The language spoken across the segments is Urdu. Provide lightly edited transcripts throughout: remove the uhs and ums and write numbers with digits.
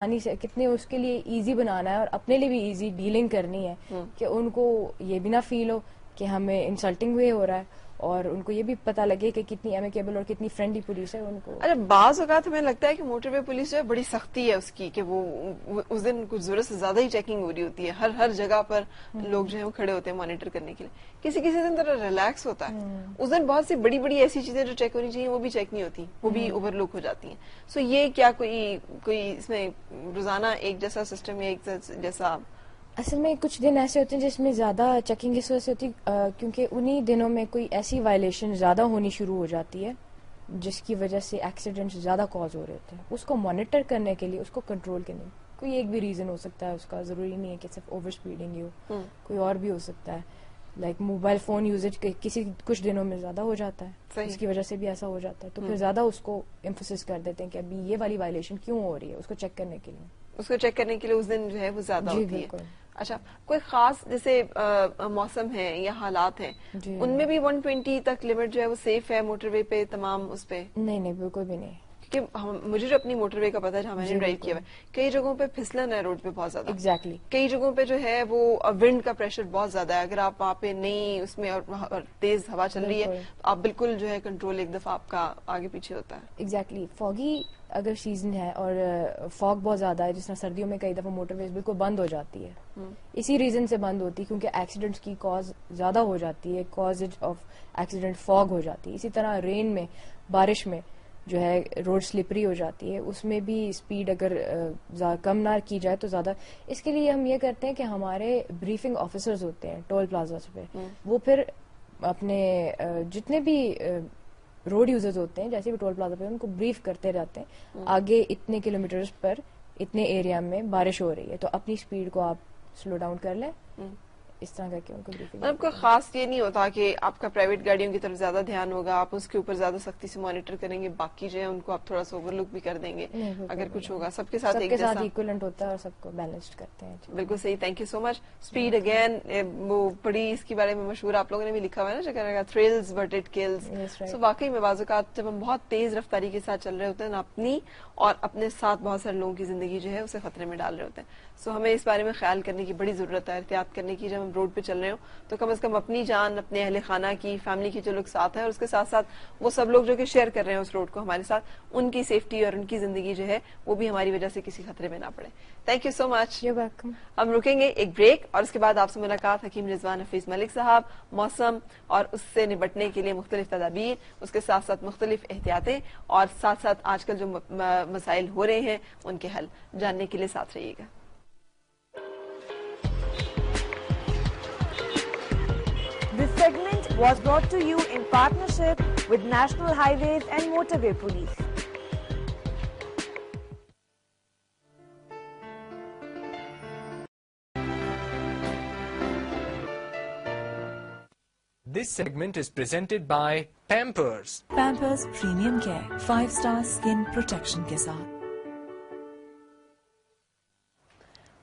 سے کتنے اس کے لیے ایزی بنانا ہے اور اپنے لیے بھی ایزی ڈیلنگ کرنی ہے کہ ان کو یہ بھی نہ فیل ہو کہ ہمیں انسلٹنگ وے ہو رہا ہے، اور ان کو یہ بھی پتہ لگے کہ کتنی ایمیکیبل اور کتنی فرینڈلی پولیس ہے ان کو. اچھا، بعض اوقات ہمیں لگتا ہے کہ موٹر وے پولیس جو ہے بڑی سختی ہے اس کی، کہ وہ اس دن کچھ ضرورت سے زیادہ ہی چیکنگ ہو رہی ہوتی ہے، ہر جگہ پر لوگ جو ہے وہ کھڑے ہوتے ہیں مانیٹر کرنے کے لیے. کسی دن ذرا ریلیکس ہوتا ہے، اس دن بہت سی بڑی بڑی ایسی چیزیں جو چیک ہونی چاہیے وہ بھی چیک نہیں ہوتی، وہ بھی اوور لک ہو جاتی ہیں. سو یہ کیا کوئی اس میں روزانہ ایک جیسا سسٹم یا ایک جیسا؟ اصل میں کچھ دن ایسے ہوتے ہیں جس میں زیادہ چیکنگ اس وجہ سے ہوتی ہے کیونکہ انہی دنوں میں کوئی ایسی وائلیشن زیادہ ہونی شروع ہو جاتی ہے جس کی وجہ سے ایکسیڈنٹس زیادہ کاز ہو رہے ہوتے ہیں. اس کو مانیٹر کرنے کے لیے، اس کو کنٹرول کرنے کوئی ایک بھی ریزن ہو سکتا ہے اس کا، ضروری نہیں ہے کہ صرف اوور اسپیڈنگ ہی ہو، کوئی اور بھی ہو سکتا ہے. لائک موبائل فون یوزیج کچھ دنوں میں زیادہ ہو جاتا ہے، اس کی وجہ سے بھی ایسا ہو جاتا ہے. تو پھر زیادہ اس کو ایمفسس کر دیتے ہیں کہ ابھی یہ والی وائلیشن کیوں ہو رہی ہے، اس کو چیک کرنے کے لیے. اس دن جو ہے وہ زیادہ ہوتی ہے. اچھا، کوئی خاص جیسے موسم ہے یا حالات ہیں ان میں بھی 120 تک لمٹ جو ہے وہ سیف ہے موٹر وے پہ تمام اس پہ؟ نہیں بالکل بھی نہیں. کیونکہ مجھے جو اپنی موٹر وے کا پتا ہے جہاں میں نے ڈرائیو کیا ہے، کئی جگہوں پہ پھسلن ہے روڈ پہ بہت زیادہ. ایگزیکٹلی. کئی جگہوں پہ جو ہے وہ ونڈ کا پریشر بہت زیادہ ہے، اگر آپ وہاں پہ نہیں اس میں اور تیز ہوا چل رہی ہے تو آپ بالکل جو ہے کنٹرول ایک دفعہ آپ کا آگے پیچھے ہوتا ہے. ایگزیکٹلی. فوگی اگر سیزن ہے اور فاگ بہت زیادہ ہے، جس طرح سردیوں میں کئی دفعہ موٹر ویز بالکل بند ہو جاتی ہے، اسی ریزن سے بند ہوتی ہے کیونکہ ایکسیڈنٹس کی کاز زیادہ ہو جاتی ہے، کاز آف ایکسیڈنٹ فاگ ہو جاتی ہے. اسی طرح رین میں، بارش میں جو ہے روڈ سلپری ہو جاتی ہے، اس میں بھی اسپیڈ اگر کم نہ کی جائے تو زیادہ. اس کے لیے ہم یہ کرتے ہیں کہ ہمارے بریفنگ آفیسرز ہوتے ہیں ٹول پلازاز پہ، وہ پھر اپنے جتنے بھی روڈ یوزرز ہوتے ہیں جیسے بھی ٹول پلازا پہ ان کو بریف کرتے رہتے ہیں آگے اتنے کلومیٹرز پر اتنے ایریا میں بارش ہو رہی ہے تو اپنی اسپیڈ کو آپ سلو ڈاؤن کر لیں. اس طرح کر کے ان کو بریفنگ. مطلب کوئی خاص یہ نہیں ہوتا کہ آپ کا پرائیویٹ گاڑیوں کی طرف زیادہ دھیان ہوگا، آپ اس کے اوپر زیادہ سختی سے مانیٹر کریں گے، باقی جو ہے ان کو آپ تھوڑا سا اوور لک بھی کر دیں گے اگر کچھ ہوگا. سب کے ساتھ ایکویلنٹ ہوتا ہے اور سب کو بیلنسڈ کرتے ہیں. بالکل صحیح. Thank you so much. Speed again وہ بڑی اس کے بارے میں مشہور، آپ لوگوں نے بھی لکھا ہوا ہے نا جگہ تھرلز بٹ اٹ کلز. سو واقعی میں بعض اوقات جب ہم بہت تیز رفتاری کے ساتھ چل رہے ہوتے ہیں اپنی اور اپنے ساتھ بہت سارے لوگوں کی زندگی جو ہے اسے خطرے میں ڈال رہے ہوتے ہیں. سو ہمیں اس بارے میں خیال کرنے کی بڑی ضرورت ہے، احتیاط کرنے کی. جب ہم روڈ پہ چل رہے ہوں تو کم از کم اپنی جان، اپنے اہل خانہ کی، فیملی کی جو لوگ ساتھ ہیں اور اس کے ساتھ ساتھ وہ سب لوگ جو کہ شیئر کر رہے ہیں اس روڈ کو ہمارے ساتھ، ان کی سیفٹی اور ان کی زندگی جو ہے وہ بھی ہماری وجہ سے کسی خطرے میں نہ پڑے. تھینک یو سو مچ. ہم رکیں گے ایک بریک اور اس کے بعد آپ سے ملاقات حکیم رضوان حفیظ ملک صاحب، موسم اور اس سے نپٹنے کے لیے مختلف تدابیر، اس کے ساتھ ساتھ مختلف احتیاطیں اور ساتھ ساتھ آج کل جو مسائل ہو رہے ہیں ان کے حل جاننے کے لیے ساتھ رہیے گا. This segment was brought to you in partnership with National Highways and Motorway Police. This segment is presented by Pampers. Pampers Premium Care 5-star skin protection کے ساتھ.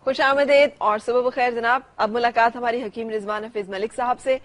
خوش آمدید اور صبح بخیر جناب. اب ملاقات ہماری حکیم رضوان حفیظ ملک صاحب سے،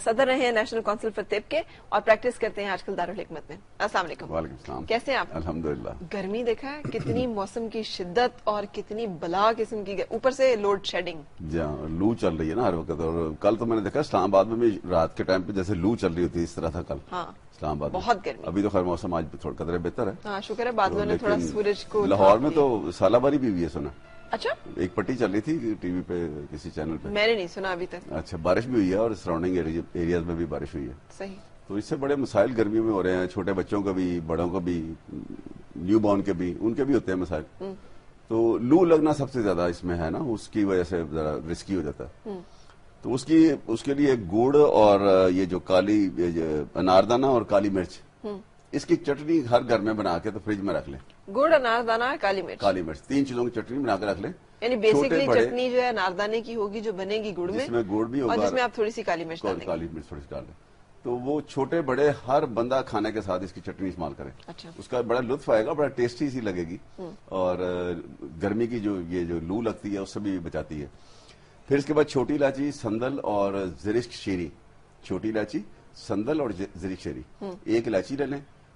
صدر رہے ہیں نیشنل کونسل فار طب کے اور پریکٹس کرتے ہیں آج کل دارالحکمت میں. السلام علیکم. وعلیکم السلام. کیسے ہیں آپ؟ الحمدللہ. گرمی دیکھا ہے کتنی موسم کی شدت اور کتنی بلا قسم کی، اوپر سے لوڈ شیڈنگ. جی ہاں، لو چل رہی ہے نا ہر وقت. اور کل تو میں نے دیکھا اسلام آباد میں بھی رات کے ٹائم پہ جیسے لو چل رہی ہوتی ہے اس طرح تھا کل. ہاں اسلام آباد بہت گرمی. ابھی تو خیر موسم آج تھوڑا قدرے بہتر ہے. ہاں شکر ہے بادلوں نے تھوڑا سورج کو. لاہور میں تو سالہ باری بھی ہوئی ہے سنا. اچھا، ایک پٹی چل رہی تھی ٹی وی پہ کسی چینل پہ. میں نے نہیں سنا ابھی تک. اچھا، بارش بھی ہوئی ہے اور سراؤنڈنگ ایریاز میں بھی بارش ہوئی ہے. صحیح. تو اس سے بڑے مسائل گرمیوں میں ہو رہے ہیں، چھوٹے بچوں کا بھی، بڑوں کا بھی، نیو بورن کے بھی، ان کے بھی ہوتے ہیں مسائل. تو لو لگنا سب سے زیادہ اس میں ہے نا، اس کی وجہ سے ذرا رسکی ہو جاتا ہے. تو اس کے لیے گڑ اور یہ جو کالی اناردانہ اور کالی مرچ، اس کی چٹنی ہر گھر میں بنا کے تو فریج میں رکھ لیں. گڑ، اناردانہ، کالی مرچ 3 چیزوں کی چٹنی بنا کے رکھ لیں. یعنی بیسکلی چٹنی جو ہے اناردانے کی ہوگی جو بنے گی گڑ میں، جس میں گڑ بھی ہوگا اور جس میں آپ تھوڑی سی کالی مرچ ڈالیں. کالی مرچ تھوڑی سی ڈال دیں. تو وہ چھوٹے بڑے ہر بندہ کھانے کے ساتھ اس کی چٹنی استعمال کرے. اچھا. اس کا بڑا لطف آئے گا، بڑا ٹیسٹی سی لگے گی اور گرمی کی یہ جو لو لگتی ہے اس سے بھی بچاتی ہے. پھر اس کے بعد چھوٹی الائچی، سندل اور زرشک شیری. چھوٹی الائچی، سندل اور زرشک شیری. 1 الائچی لے لیں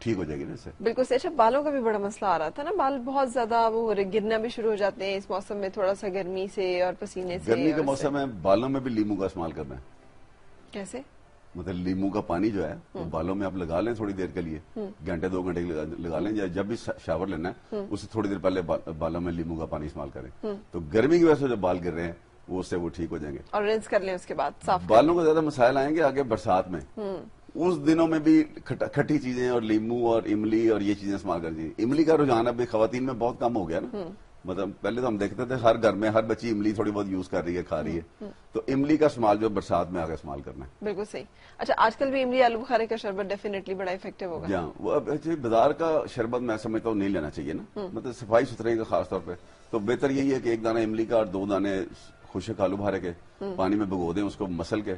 ٹھیک ہو جائے گی نا اس سے. بالکل صحیح. اچھا بالوں کا بھی بڑا مسئلہ آ رہا تھا نا, بال بہت زیادہ وہ گرنا بھی شروع ہو جاتے ہیں اس موسم میں, تھوڑا سا گرمی سے اور پسینے سے. گرمی کے موسم میں بالوں میں بھی لیمو کا استعمال کرنا ہے. کیسے؟ مطلب لیمو کا پانی جو ہے وہ بالوں میں آپ لگا لیں تھوڑی دیر کے لیے, گھنٹے 2 گھنٹے لگا لیں, یا جب بھی شاور لینا ہے اس سے تھوڑی دیر پہلے بالوں میں لیمو کا پانی استعمال کریں, تو گرمی کی وجہ سے جو بال گر رہے ہیں وہ اس سے وہ ٹھیک ہو جائیں گے. اور رنس کر لیں اس کے بعد صاف. بالوں کو زیادہ مسائل آئیں گے آگے برسات میں, اس دنوں میں بھی کھٹی چیزیں اور لیمو اور املی اور یہ چیزیں استعمال کرنی چاہیے. املی کا رجحان اب خواتین میں بہت کم ہو گیا نا, مطلب پہلے تو ہم دیکھتے تھے ہر گھر میں ہر بچی املی تھوڑی بہت یوز کر رہی ہے, کھا رہی ہے, تو املی کا استعمال جو برسات میں آگے استعمال کرنا ہے. بالکل صحیح. اچھا آج کل بھی املی آلو بخارے کا شربت ڈیفینیٹلی بڑا افیکٹو ہوگا. جہاں وہ بازار کا شربت میں سمجھتا ہوں نہیں لینا چاہیے نا, مطلب صفائی ستھرائی کا خاص طور پہ تو بہتر یہی ہے کہ 1 دانہ املی کا اور 2 دانے خشک آلو بخارے کے پانی میں بھگو دیں, اس کو مسل کے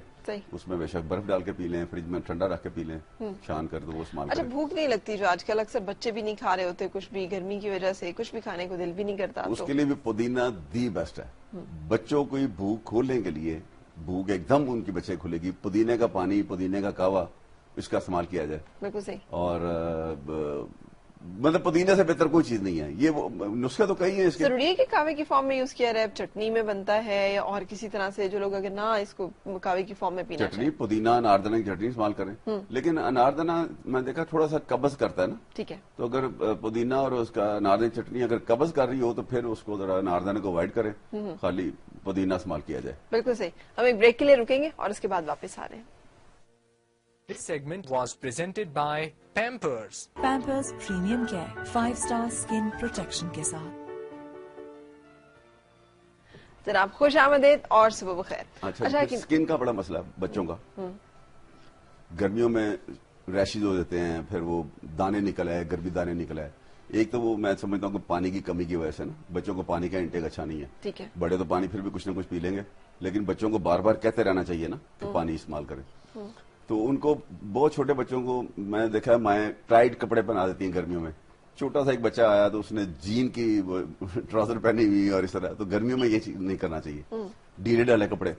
اس میں بے شک برف ڈال کے پی لیں, فریج میں ٹھنڈا رکھ کے پی لیں, شان کر دو وہ استعمال. اچھا بھوک نہیں لگتی جو آج کل اکثر بچے بھی نہیں کھا رہے ہوتے کچھ بھی, گرمی کی وجہ سے کچھ بھی کھانے کو دل بھی نہیں کرتا, اس کے لیے بھی پودینہ دی بیسٹ ہے. بچوں کو بھوک کھولنے کے لیے, بھوک ایک دم ان کی بچے کھلے گی, پودینے کا پانی, پودینے کا کہوا, اس کا استعمال کیا جائے. بالکل صحیح. اور مطلب پودینے سے بہتر کوئی چیز نہیں ہے. یہ نسخے تو کئی ہیں اس کے. ضروری ہے کہ کہوے کی فارم میں یوز کیا جائے, چٹنی میں بنتا ہے یا اور کسی طرح سے جو لوگ اگر نہ اس کو کہوے کی فارم میں پینا چاہیں, چٹنی پودینہ اناردانہ کی چٹنی استعمال کریں, لیکن اناردانہ میں دیکھا تھوڑا سا قبض کرتا ہے نا. ٹھیک ہے. تو اگر پودینہ اور اس کا اناردانہ چٹنی اگر قبض کر رہی ہو تو پھر اس کو ذرا اناردانہ کو اوائڈ کریں, خالی پودینہ استعمال کیا جائے. بالکل صحیح. ہم ایک بریک کے لیے رکیں گے اور اس کے بعد واپس آ رہے ہیں. This segment was presented by Pampers. Pampers Premium Care 5-star skin protection کے ساتھ. جناب خوش آمدید اور صبح بخیر. اچھا اسکن کا بڑا مسئلہ بچوں کا, گرمیوں میں ریشز ہو جاتے ہیں, پھر وہ دانے نکل آئے, گرمی دانے نکل آئے. ایک تو وہ میں سمجھتا ہوں کہ پانی کی کمی کی وجہ سے نا بچوں کو پانی کا انٹیک اچھا نہیں ہے. ٹھیک ہے. بڑے تو پانی پھر بھی کچھ نہ کچھ پی لیں گے, لیکن بچوں کو بار بار کہتے رہنا چاہیے نا کہ پانی استعمال کریں. تو ان کو بہت چھوٹے بچوں کو میں نے دیکھا ہے مائیں ٹائٹ کپڑے پہنا دیتی ہیں گرمیوں میں. چھوٹا سا ایک بچہ آیا تو اس نے جین کی ٹراؤزر پہنی ہوئی اور اس طرح, تو گرمیوں میں یہ چیز نہیں کرنا چاہیے. ڈھیلے ڈالے کپڑے,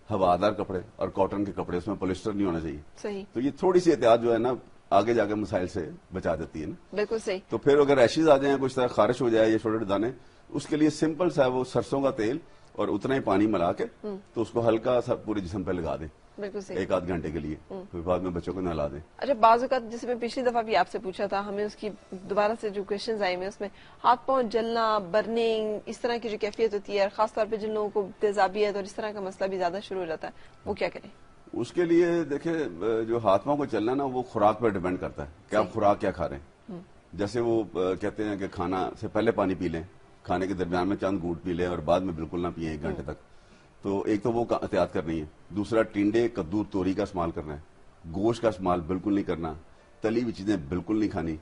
ہوادار کپڑے اور کاٹن کے کپڑے, اس میں پولیسٹر نہیں ہونا چاہیے. صحیح. تو یہ تھوڑی سی احتیاط جو ہے نا آگے جا کے مسائل سے بچا دیتی ہے نا. بالکل صحیح. تو پھر اگر ریشز آ جائیں, کچھ طرح خارش ہو جائے یا چھوٹے دانے, اس کے لیے سمپل سا وہ سرسوں کا تیل اور اتنا ہی پانی ملا کے تو اس کو ہلکا سا پورے جسم پہ لگا دیں. بالکل صحیح. 1-8 گھنٹے کے لیے, پھر بعد میں بچوں کو نہلا دیں. اچھا بعض اوقات جیسے میں پچھلی دفعہ بھی آپ سے پوچھا تھا, ہمیں اس کی دوبارہ سے جو کوشچنز آئے ہیں اس میں ہاتھ پاؤں جلنا, برننگ, اس طرح کی جو کیفیت ہوتی ہے, اور خاص طور پہ جن لوگوں کو تیزابیت اور اس طرح کا مسئلہ بھی زیادہ شروع ہو جاتا ہے, وہ کیا کریں؟ اس کے لیے دیکھیں جو ہاتھ پاؤں کو چلنا نا وہ خوراک پر ڈیپینڈ کرتا ہے کہ آپ خوراک کیا کھا رہے ہیں. جیسے وہ کہتے ہیں کہ کھانا سے پہلے پانی پی لیں, کھانے کے درمیان میں چند گھونٹ پی لیں اور بعد میں بالکل نہ پیئیں 1 گھنٹے تک. تو ایک تو وہ احتیاط کرنی ہے. دوسرا ٹنڈے, کدو, توری کا استعمال کرنا ہے. گوشت کا استعمال بالکل نہیں کرنا. تلی ہوئی چیزیں بالکل نہیں کھانی.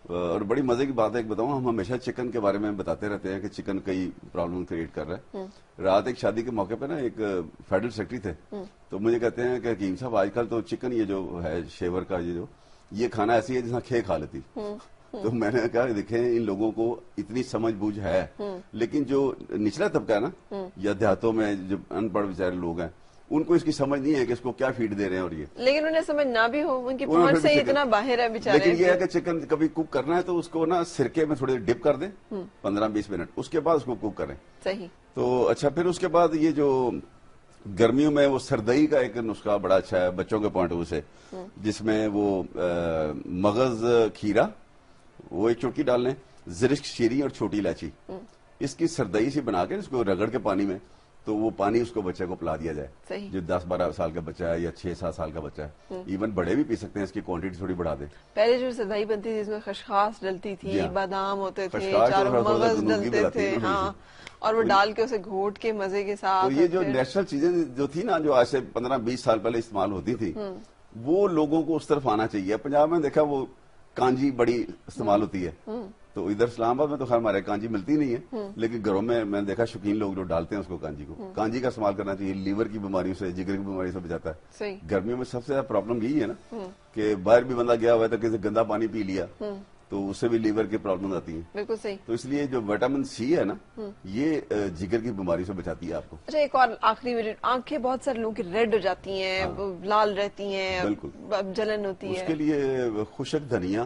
اور بڑی مزے کی بات ہے ایک بتاؤں, ہم ہمیشہ چکن کے بارے میں بتاتے رہتے ہیں کہ چکن کئی پرابلم کریٹ کر رہا ہے. رات ایک شادی کے موقع پہ نا ایک فیڈرل سیکرٹری تھے, تو مجھے کہتے ہیں کہ حکیم صاحب آج کل تو چکن یہ جو ہے شیور کا یہ کھانا ایسی ہے جس طرح کھا لیتی. تو میں نے کہا دیکھیں ان لوگوں کو اتنی سمجھ بوجھ ہے, لیکن جو نچلا طبقہ ہے نا یا دیہاتوں میں جو ان پڑھ بیچارے لوگ ہیں ان کو اس کی سمجھ نہیں ہے کہ اس کو کیا فیڈ دے رہے ہیں. اور یہ لیکن انہیں سمجھ نہ بھی ہو, ان کی پہنچ سے اتنا باہر ہے بیچارے. لیکن یہ ہے کہ چکن کبھی کوک کرنا ہے تو اس کو نا سرکے میں تھوڑے ڈپ کر دیں 15-20 منٹ, اس کے بعد اس کو کوک کریں. صحیح. تو اچھا پھر اس کے بعد یہ جو گرمیوں میں وہ سردئی کا ایک نسخہ بڑا اچھا ہے بچوں کے پوائنٹ آف ویو سے, جس میں وہ مغز کھیرا وہ ایک چٹکی ڈال لیں, زرشک شیری اور چھوٹی الائچی, اس کی سردئی سی بنا کے اس کو رگڑ کے پانی میں, تو وہ پانی اس کو بچے کو پلا دیا جائے. جو 10-12 سال کا بچہ ہے یا 6-7 سال کا بچہ ہے, ایون بڑے بھی پی سکتے ہیں, اس کی کوانٹٹی تھوڑی بڑھا دیں. پہلے جو سردئی بنتی تھی اس میں خشخاش ڈلتی تھی, بادام ہوتے تھے, چاروں مغز ڈلتے تھے, ہاں, اور وہ ڈال کے اسے گھوٹ کے مزے کے ساتھ. تو یہ جو نیچرل چیزیں جو تھی نا جو آج سے 15-20 سال پہلے استعمال ہوتی تھی, وہ لوگوں کو اس طرف آنا چاہیے. پنجاب میں دیکھا وہ کانجی بڑی استعمال ہوتی ہے, تو ادھر اسلام آباد میں تو خیر ہمارے کانجی ملتی نہیں ہے, لیکن گھروں میں نے دیکھا شوقین لوگ جو ڈالتے ہیں اس کو کانجی کو. کانجی کا استعمال کرنا چاہیے, لیور کی بیماریوں سے, جگر کی بیماریوں سے بچاتا ہے. گرمیوں میں سب سے زیادہ پرابلم یہی ہے نا کہ باہر بھی بندہ گیا ہوا ہے تو کسی گندا پانی پی لیا تو اس سے بھی لیور کی پرابلم آتی ہیں. بالکل صحیح. تو اس لیے جو وٹامن سی ہے نا یہ جگر کی بیماری سے بچاتی ہے آپ کو. اچھا ایک اور آخری منٹ, آنکھیں بہت سارے لوگوں کی ریڈ ہو جاتی ہیں, لال رہتی ہیں, جلن ہوتی ہے, اس کے لیے خشک دھنیا